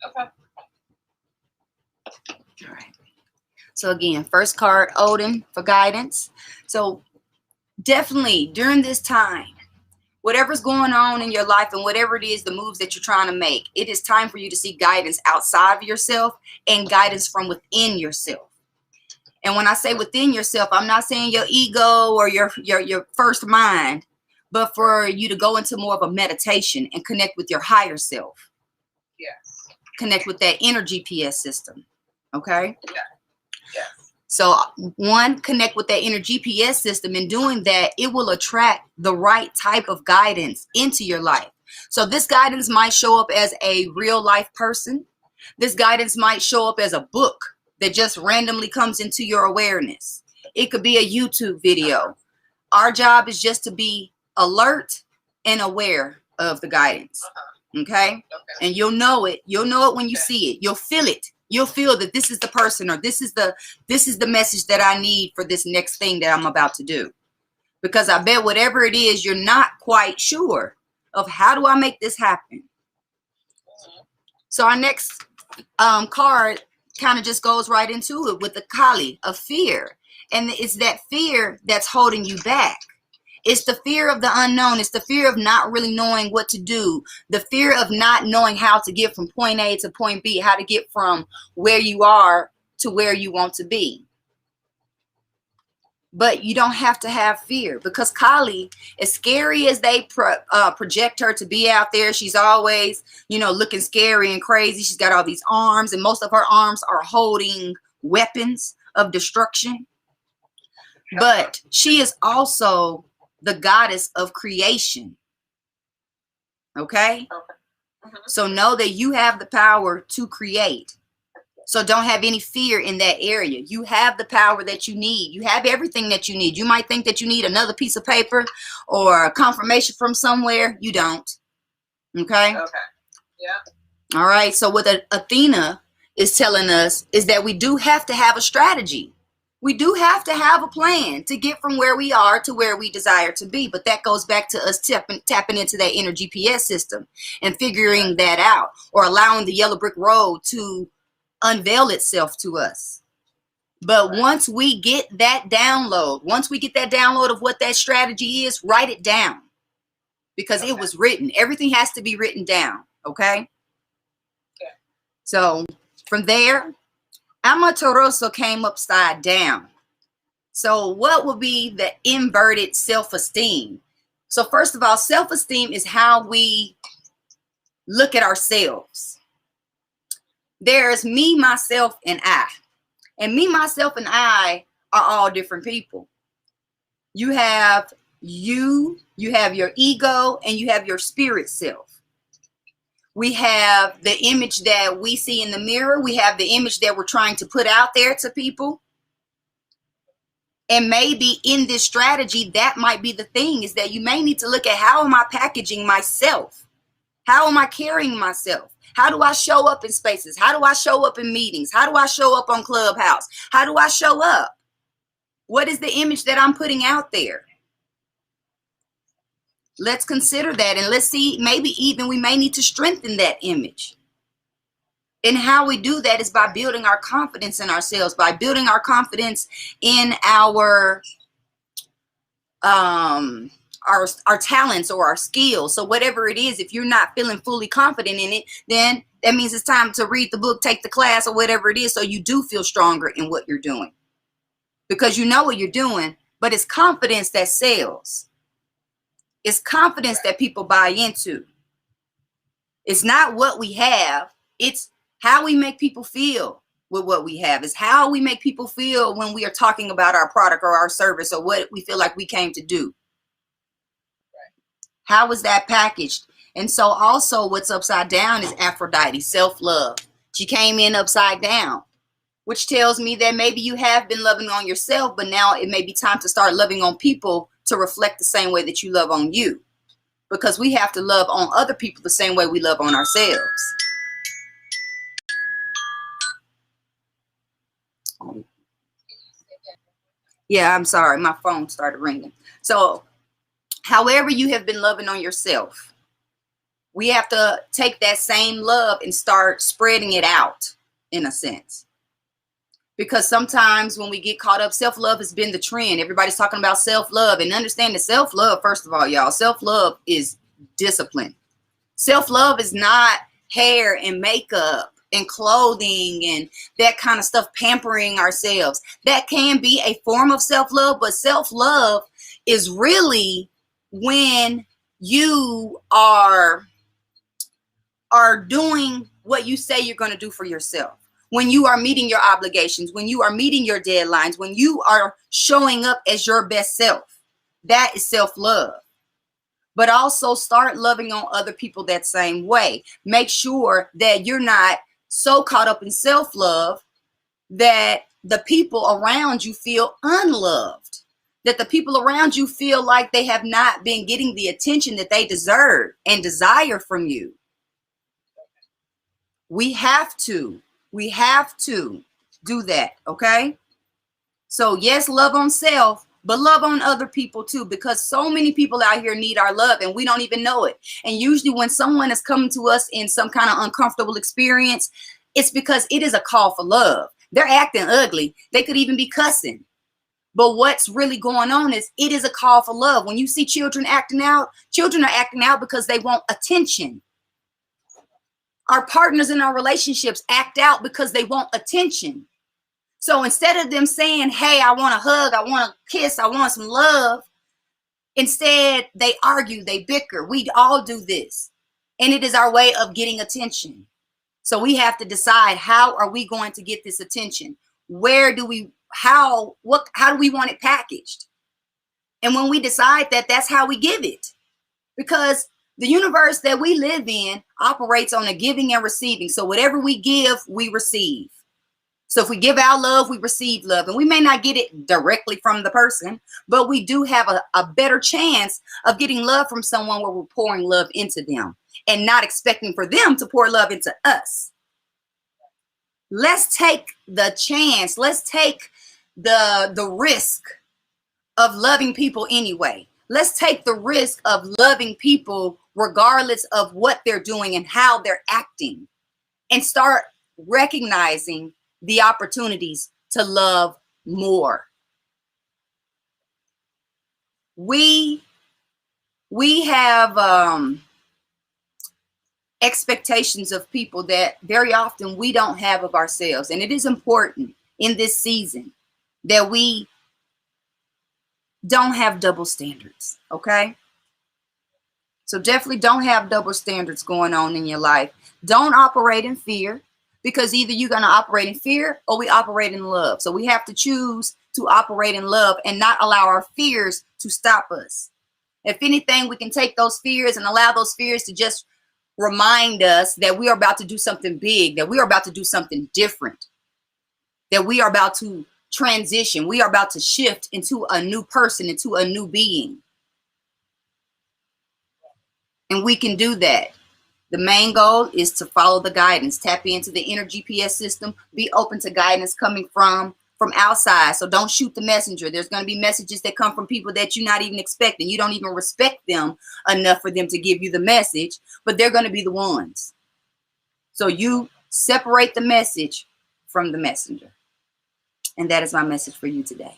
Okay. All right. So again, first card, Odin, for guidance. So definitely during this time, whatever's going on in your life and whatever it is, the moves that you're trying to make, it is time for you to seek guidance outside of yourself and guidance from within yourself. And when I say within yourself, I'm not saying your ego or your first mind, but for you to go into more of a meditation and connect with your higher self. Yes. Connect with that inner GPS system. Okay? Yeah. Yes. So one, connect with that inner GPS system. In doing that, it will attract the right type of guidance into your life. So this guidance might show up as a real life person. This guidance might show up as a book that just randomly comes into your awareness. It could be a YouTube video. Our job is just to be alert and aware of the guidance. Okay? Okay. And you'll know it. You'll know it when you see it. You'll feel it. You'll feel that this is the person, or this is the message that I need for this next thing that I'm about to do. Because I bet whatever it is, you're not quite sure of how do I make this happen. So our next card kind of just goes right into it with the Kali of fear. And it's that fear that's holding you back. It's the fear of the unknown. It's the fear of not really knowing what to do. The fear of not knowing how to get from point A to point B, how to get from where you are to where you want to be. But you don't have to have fear, because Kali, as scary as they project her to be out there, she's always, looking scary and crazy. She's got all these arms, and most of her arms are holding weapons of destruction. But she is also the goddess of creation. Okay? So know that you have the power to create. So don't have any fear in that area. You have the power that you need. You have everything that you need. You might think that you need another piece of paper or a confirmation from somewhere. You don't. Okay? Okay. Yeah. All right. So what Athena is telling us is that we do have to have a strategy. We do have to have a plan to get from where we are to where we desire to be. But that goes back to us tapping into that inner GPS system and figuring that out, or allowing the yellow brick road to unveil itself to us. But once we get that download, of what that strategy is, write it down, because it was written. Everything has to be written down. Okay? So from there, Amaterasu came upside down. So what would be the inverted self-esteem? So first of all, self-esteem is how we look at ourselves. There's me, myself, and I. And me, myself, and I are all different people. You have you have your ego, and you have your spirit self. We have the image that we see in the mirror. We have the image that we're trying to put out there to people. And maybe in this strategy, that might be the thing, is that you may need to look at, how am I packaging myself? How am I carrying myself? How do I show up in spaces? How do I show up in meetings? How do I show up on Clubhouse? How do I show up? What is the image that I'm putting out there? Let's consider that, and let's see, maybe even we may need to strengthen that image. And how we do that is by building our confidence in ourselves, by building our confidence in our talents or our skills. So whatever it is, if you're not feeling fully confident in it, then that means it's time to read the book, take the class, or whatever it is, so you do feel stronger in what you're doing. Because you know what you're doing, but it's confidence that sells. It's confidence that people buy into. It's not what we have. It's how we make people feel with what we have. It's how we make people feel when we are talking about our product or our service, or what we feel like we came to do. How is that packaged? And so also what's upside down is Aphrodite, self-love. She came in upside down, which tells me that maybe you have been loving on yourself, but now it may be time to start loving on people to reflect the same way that you love on you. Because we have to love on other people the same way we love on ourselves. Yeah, I'm sorry. My phone started ringing. So however you have been loving on yourself, We have to take that same love and start spreading it out in a sense. Because sometimes when we get caught up, self-love has been the trend. Everybody's talking about self-love, and understand that self-love, first of all, y'all, self-love is discipline. Self-love is not hair and makeup and clothing and that kind of stuff, pampering ourselves. That can be a form of self-love, but self-love is really when you are doing what you say you're going to do for yourself. When you are meeting your obligations, when you are meeting your deadlines, when you are showing up as your best self, that is self-love. But also start loving on other people that same way. Make sure that you're not so caught up in self-love that the people around you feel unloved, that the people around you feel like they have not been getting the attention that they deserve and desire from you. We have to do that, okay? So yes, love on self, but love on other people too, because so many people out here need our love and we don't even know it. And usually when someone is coming to us in some kind of uncomfortable experience, it's because it is a call for love. They're acting ugly. They could even be cussing. But what's really going on is it is a call for love. When you see children are acting out because they want attention. Our partners in our relationships act out because they want attention. So instead of them saying, hey, I want a hug, I want a kiss, I want some love, instead they argue, they bicker. We all do this. And it is our way of getting attention. So we have to decide, how are we going to get this attention? How do we want it packaged? And when we decide that, that's how we give it. Because the universe that we live in operates on a giving and receiving. So whatever we give, we receive. So if we give out love, we receive love. And we may not get it directly from the person, but we do have a better chance of getting love from someone where we're pouring love into them and not expecting for them to pour love into us. Let's take the chance. Let's take the risk of loving people anyway. Let's take the risk of loving people regardless of what they're doing and how they're acting, and start recognizing the opportunities to love more. We have expectations of people that very often we don't have of ourselves. And it is important in this season that we don't have double standards, okay? So definitely don't have double standards going on in your life. Don't operate in fear, because either you're going to operate in fear or we operate in love. So we have to choose to operate in love and not allow our fears to stop us. If anything, we can take those fears and allow those fears to just remind us that we are about to do something big, that we are about to do something different, that we are about to transition. We are about to shift into a new person, into a new being. And we can do that. The main goal is to follow the guidance, tap into the inner GPS system, be open to guidance coming from outside. So don't shoot the messenger. There's going to be messages that come from people that you're not even expecting. You don't even respect them enough for them to give you the message, but they're going to be the ones. So you separate the message from the messenger. And that is my message for you today.